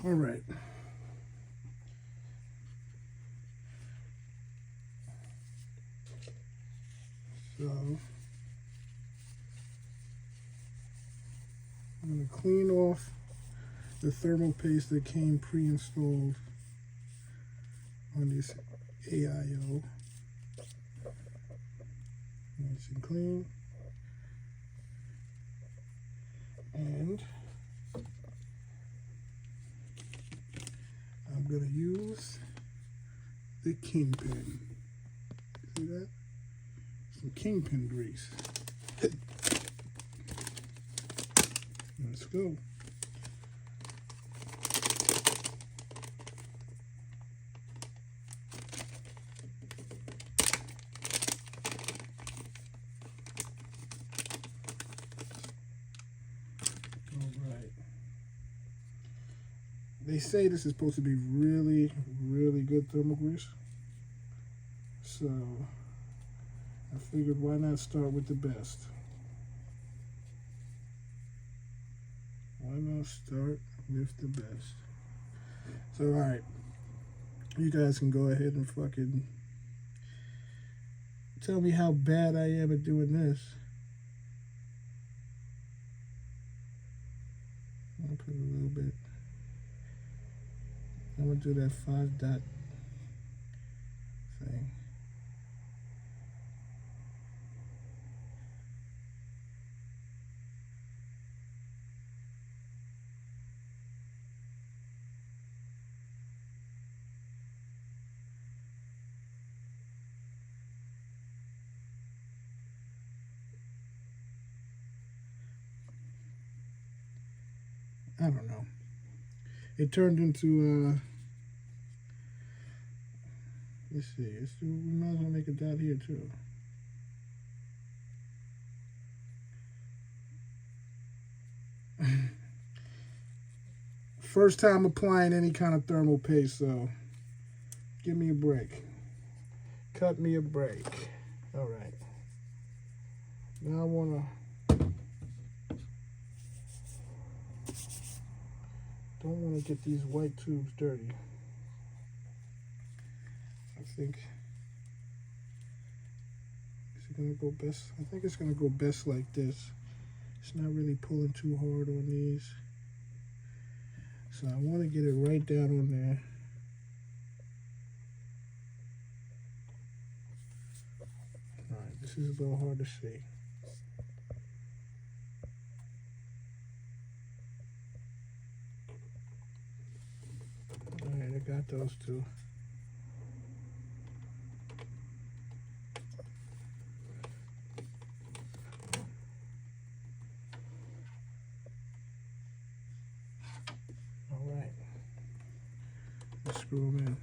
All right. So I'm going to clean off the thermal paste that came pre-installed on this AIO. Nice and clean. And I'm going to use the kingpin. See that? Some kingpin grease. Let's go. They say this is supposed to be really, really good thermal grease. So I figured why not start with the best? Why not start with the best? So alright, you guys can go ahead and fucking tell me how bad I am at doing this. I'll put a little bit. I'm going to do that 5-dot thing. I don't know. It turned into, let's see, we might as well make a dot here too. First time applying any kind of thermal paste, so give me a break. Cut me a break. All right. Now I want to, don't want to get these white tubes dirty. I think it's going to go best. I think it's going to go best like this. It's not really pulling too hard on these. So I want to get it right down on there. All right, this is a little hard to see. All right, I got those two. All right, let's screw them in.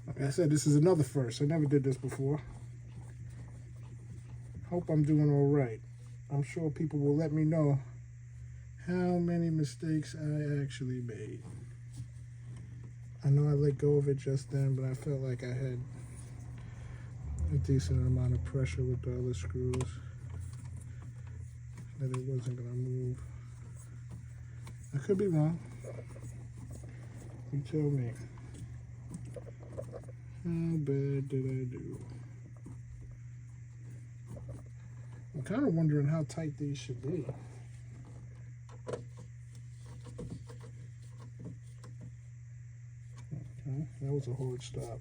Like I said, this is another first. I never did this before. Hope I'm doing all right. I'm sure people will let me know how many mistakes I actually made. I know I let go of it just then, but I felt like I had a decent amount of pressure with the other screws that it wasn't going to move. I could be wrong. You tell me. How bad did I do? I'm kind of wondering how tight these should be. Okay, that was a hard stop.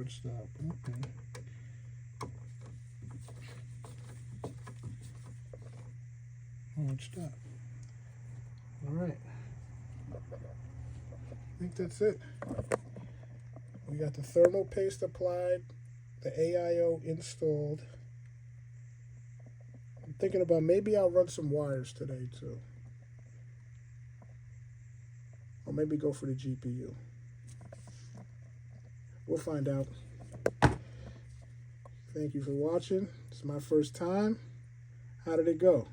hard stop. Okay. Hard stop. All right. I think that's it. We got the thermal paste applied, the AIO installed. I'm thinking about maybe I'll run some wires today too. Or maybe go for the GPU. We'll find out. Thank you for watching. It's my first time. How did it go?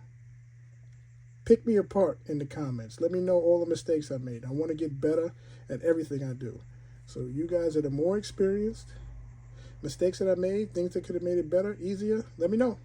Pick me apart in the comments. Let me know all the mistakes I made. I want to get better at everything I do. So you guys that are more experienced, mistakes that I made, things that could have made it better, easier, let me know.